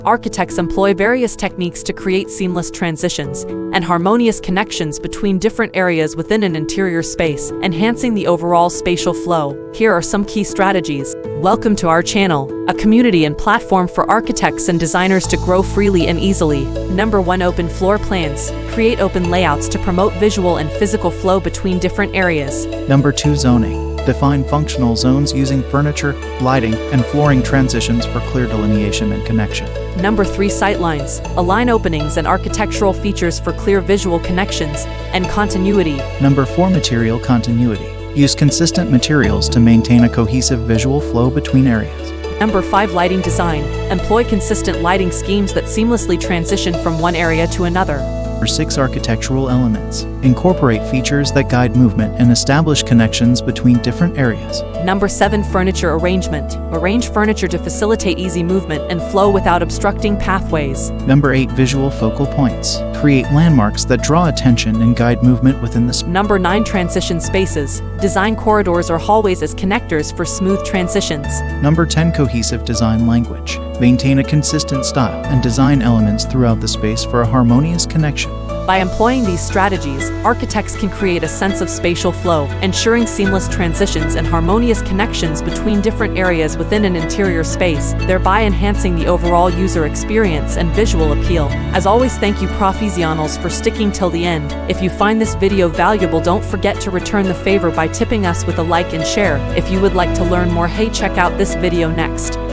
Architects employ various techniques to create seamless transitions and harmonious connections between different areas within an interior space, enhancing the overall spatial flow. Here are some key strategies. Welcome to our channel, a community and platform for architects and designers to grow freely and easily. Number 1. Open floor plans. Create open layouts to promote visual and physical flow between different areas. Number 2. Zoning. Define functional zones using furniture, lighting, and flooring transitions for clear delineation and connection. Number 3. Sightlines. Align openings and architectural features for clear visual connections and continuity. Number 4. Material continuity. Use consistent materials to maintain a cohesive visual flow between areas. Number 5. Lighting design. Employ consistent lighting schemes that seamlessly transition from one area to another. Number 6. Architectural elements. Incorporate features that guide movement and establish connections between different areas. Number 7. Furniture arrangement. Arrange furniture to facilitate easy movement and flow without obstructing pathways. Number 8. Visual focal points. Create landmarks that draw attention and guide movement within the space. Number 9. Transition spaces. Design corridors or hallways as connectors for smooth transitions. Number 10. Cohesive design language. Maintain a consistent style and design elements throughout the space for a harmonious connection. By employing these strategies, architects can create a sense of spatial flow, ensuring seamless transitions and harmonious connections between different areas within an interior space, thereby enhancing the overall user experience and visual appeal. As always, thank you professionals for sticking till the end. If you find this video valuable, don't forget to return the favor by tipping us with a like and share. If you would like to learn more, hey, check out this video next.